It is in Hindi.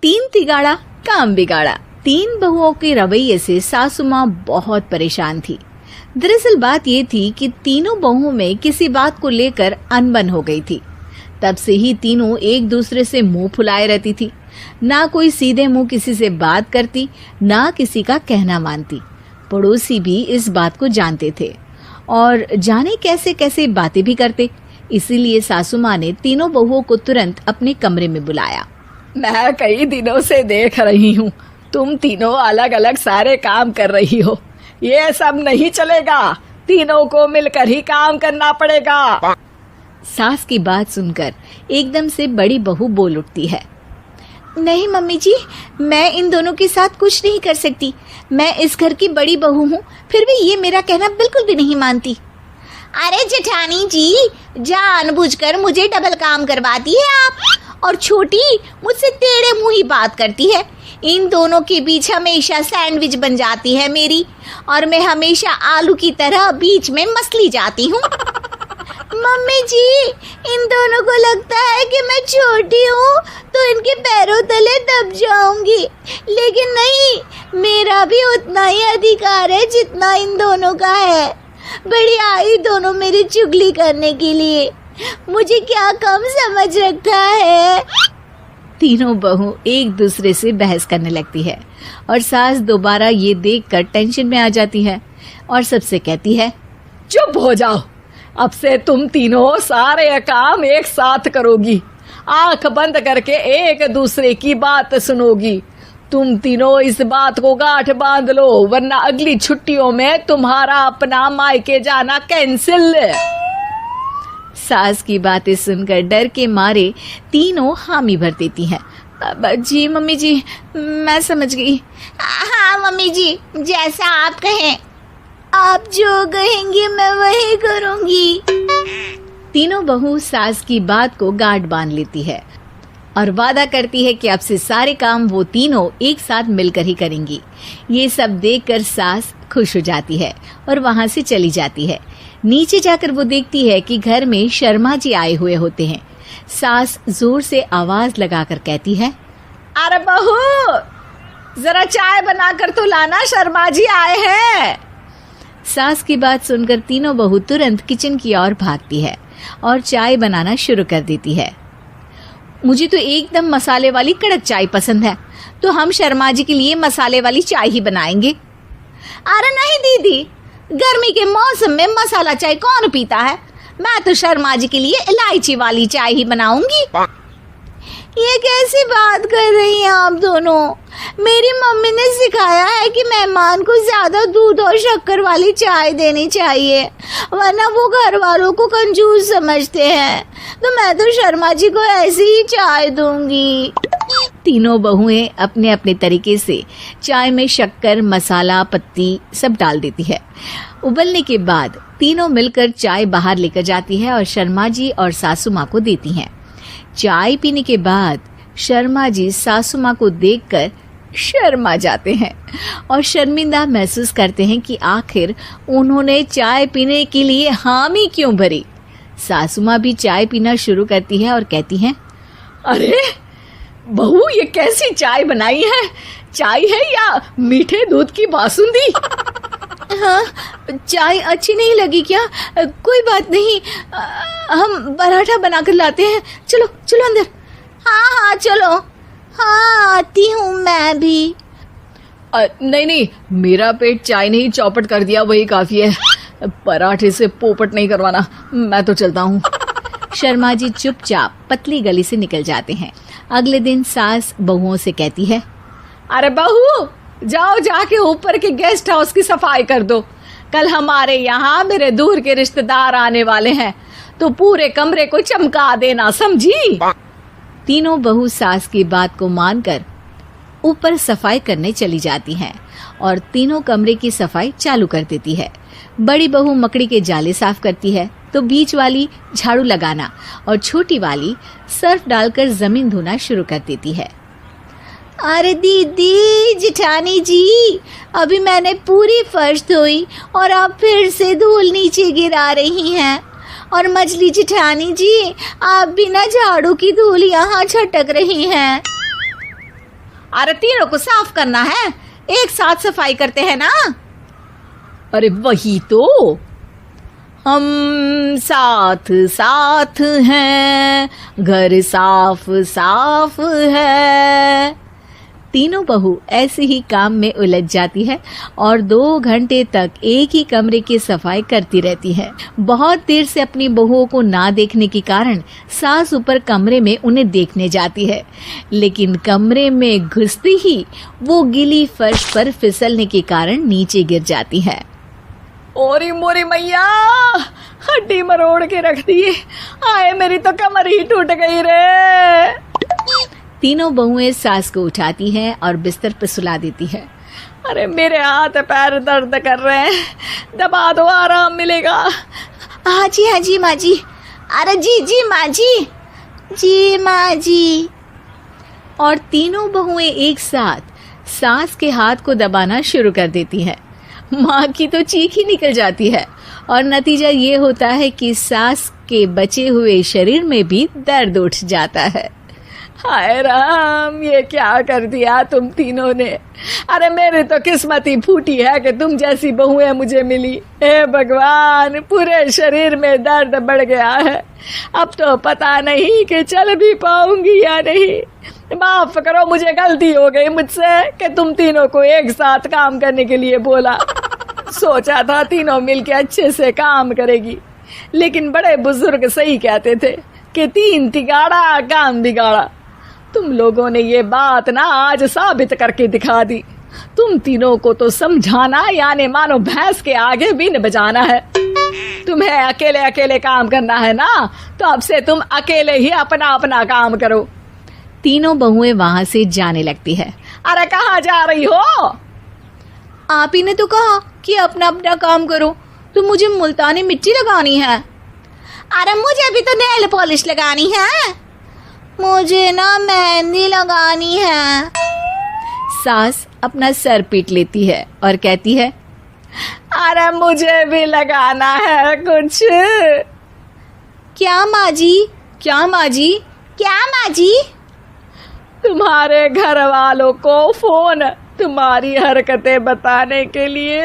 तीन तिगाड़ा काम बिगाड़ा। तीन बहुओं के रवैये से सासू माँ बहुत परेशान थी। दरअसल बात ये थी कि तीनों बहुओं में किसी बात को लेकर अनबन हो गई थी। तब से ही तीनों एक दूसरे से मुंह फुलाए रहती थी। ना कोई सीधे मुंह किसी से बात करती, ना किसी का कहना मानती। पड़ोसी भी इस बात को जानते थे और जाने कैसे कैसे बातें भी करते। इसीलिए सासू माँ ने तीनों बहुओं को तुरंत अपने कमरे में बुलाया। मैं कई दिनों से देख रही हूँ, तुम तीनों अलग अलग सारे काम कर रही हो। ये सब नहीं चलेगा, तीनों को मिलकर ही काम करना पड़ेगा। सास की बात सुनकर एकदम से बड़ी बहू बोल उठती है। नहीं मम्मी जी, मैं इन दोनों के साथ कुछ नहीं कर सकती। मैं इस घर की बड़ी बहू हूँ, फिर भी ये मेरा कहना बिल्कुल भी नहीं मानती। अरे जेठानी जी, जानबूझकर मुझे डबल काम करवाती है आप, और छोटी मुझसे टेढ़े मुंह ही बात करती है। इन दोनों के बीच हमेशा सैंडविच बन जाती है मेरी, और मैं हमेशा आलू की तरह बीच में मसली जाती हूँ। मम्मी जी, इन दोनों को लगता है कि मैं छोटी हूँ तो इनके पैरों तले दब जाऊंगी, लेकिन नहीं, मेरा भी उतना ही अधिकार है जितना इन दोनों का है। बड़ी आई दोनों मेरी चुगली करने के लिए, मुझे क्या कम समझ रखा है। तीनों बहू एक दूसरे से बहस करने लगती है और सास दोबारा ये देखकर टेंशन में आ जाती है और सबसे कहती है, चुप हो जाओ, अब से तुम तीनों सारे काम एक साथ करोगी, आंख बंद करके एक दूसरे की बात सुनोगी। तुम तीनों इस बात को गांठ बांध लो, वरना अगली छुट्टियों में तुम्हारा अपना मायके जाना कैंसिल। सास की बातें सुनकर डर के मारे तीनों हामी भर देती हैं। जी मम्मी जी, मैं समझ गई। हाँ मम्मी जी, जैसा आप कहें, आप जो कहेंगी मैं वही करूंगी। तीनों बहू सास की बात को गांठ बांध लेती है और वादा करती है कि अब से सारे काम वो तीनों एक साथ मिलकर ही करेंगी। ये सब देखकर सास खुश हो जाती है और वहां से चली जाती है। नीचे जाकर वो देखती है कि घर में शर्मा जी आए हुए होते हैं। सास जोर से आवाज लगाकर कहती है, अरे बहू, जरा चाय बनाकर तो लाना, शर्मा जी आए हैं। सास की बात सुनकर तीनों बहू तुरंत किचन की ओर भागती है और चाय बनाना शुरू कर देती है। मुझे तो एकदम मसाले वाली कड़क चाय पसंद है, तो हम शर्मा जी के लिए मसाले वाली चाय ही बनाएंगे। अरे नहीं दीदी, गर्मी के मौसम में मसाला चाय कौन पीता है? मैं तो शर्मा जी के लिए इलायची वाली चाय ही बनाऊंगी। ये कैसी बात कर रही हैं आप दोनों? मेरी मम्मी ने सिखाया है कि मेहमान को ज्यादा दूध और शक्कर वाली चाय देनी चाहिए, वरना वो घर वालों को कंजूस समझते हैं। तो मैं तो शर्मा जी को ऐसी ही चाय दूंगी। तीनों बहुएं अपने अपने तरीके से चाय में शक्कर, मसाला, पत्ती सब डाल देती है। उबलने के बाद तीनों मिलकर चाय बाहर लेकर जाती है और शर्मा जी और सासू माँ को देती हैं। चाय पीने के बाद शर्मा जी सासू माँ को देखकर शर्मा जाते हैं और शर्मिंदा महसूस करते हैं कि आखिर उन्होंने चाय पीने के लिए हामी क्यों भरी। सासू माँ भी चाय पीना शुरू करती है और कहती हैं, अरे बहू, ये कैसी चाय बनाई है? चाय है या मीठे दूध की बासुंदी? हाँ, चाय अच्छी नहीं लगी क्या? कोई बात नहीं, हम पराठा बनाकर लाते हैं। चलो चलो अंदर। हाँ चलो। हाँ, आती हूँ मैं भी। नहीं, मेरा पेट चाय ने ही चौपट कर दिया, वही काफी है। पराठे से पोपट नहीं करवाना, मैं तो चलता हूँ। शर्मा जी चुपचाप पतली गली से निकल जाते हैं। अगले दिन सास बहुओं से कहती है, अरे बहू, जाओ जाके ऊपर के गेस्ट हाउस की सफाई कर दो। कल हमारे यहाँ मेरे दूर के रिश्तेदार आने वाले हैं, तो पूरे कमरे को चमका देना, समझी? तीनों बहू सास की बात को मानकर ऊपर सफाई करने चली जाती हैं और तीनों कमरे की सफाई चालू कर देती है। बड़ी बहू मकड़ी के जाले साफ करती है, तो बीच वाली झाड़ू लगाना और छोटी वाली सर्फ डालकर जमीन धोना शुरू कर देती है। अरे दीदी, जेठानी जी, अभी मैंने पूरी फर्श धोई और आप फिर से धूल नीचे गिरा रही हैं। और मछली जेठानी जी, आप बिना झाड़ू की धूल यहाँ छटक रही हैं। अरे तीनों को साफ करना है, एक साथ सफाई करते हैं ना। अरे वही तो, हम साथ साथ हैं, घर साफ साफ है। तीनों बहू ऐसे ही काम में उलझ जाती है और 2 घंटे तक एक ही कमरे की सफाई करती रहती है। बहुत देर से अपनी बहुओं को ना देखने के कारण सास ऊपर कमरे में उन्हें देखने जाती है, लेकिन कमरे में घुसती ही वो गीली फर्श पर फिसलने के कारण नीचे गिर जाती है। ओरी मोरी मैया, हड्डी मरोड़ के रख दी। आए मेरी तो कमर ही टूट गई रे। तीनों बहुएं सास को उठाती हैं और बिस्तर पर सुला देती है। अरे मेरे हाथ पैर दर्द कर रहे हैं, दबा दो आराम मिलेगा। हाँ जी माँ जी। अरे जी माँ जी माँ जी। और तीनों बहुएं एक साथ सास के हाथ को दबाना शुरू कर देती हैं। माँ की तो चीख ही निकल जाती है और नतीजा ये होता है कि सास के बचे हुए शरीर में भी दर्द उठ जाता है। हाय राम, ये क्या कर दिया तुम तीनों ने। अरे मेरी तो किस्मत ही फूटी है कि तुम जैसी बहुएं मुझे मिली। हे भगवान, पूरे शरीर में दर्द बढ़ गया है। अब तो पता नहीं कि चल भी पाऊंगी या नहीं। माफ करो, मुझे गलती हो गई मुझसे कि तुम तीनों को एक साथ काम करने के लिए बोला। सोचा था तीनों मिलके अच्छे से काम करेगी, लेकिन बड़े बुजुर्ग सही कहते थे कि 3 तिगाड़ा काम बिगाड़ा। तुम लोगों ने ये बात ना आज साबित करके दिखा दी। तुम तीनों को तो समझाना यानी मानो भैंस के आगे बीन बजाना है। तुम्हें अकेले अकेले काम करना है ना, तो अब से तुम अकेले ही अपना अपना काम करो। तीनों बहुएं वहां से जाने लगती है। अरे कहाँ जा रही हो? आप ही ने तो कहा कि अपना अपना काम तो मुझे मुल्तानी मिट्टी लगानी है। अरे मुझे भी तो नेल पॉलिश लगानी है, मुझे ना मेहंदी लगानी है। सास अपना सर पीट लेती है और कहती है, अरे मुझे भी लगाना है कुछ। क्या माँ जी? क्या माँ जी? क्या माँ जी? तुम्हारे घर वालों को फोन तुम्हारी हरकतें बताने के लिए।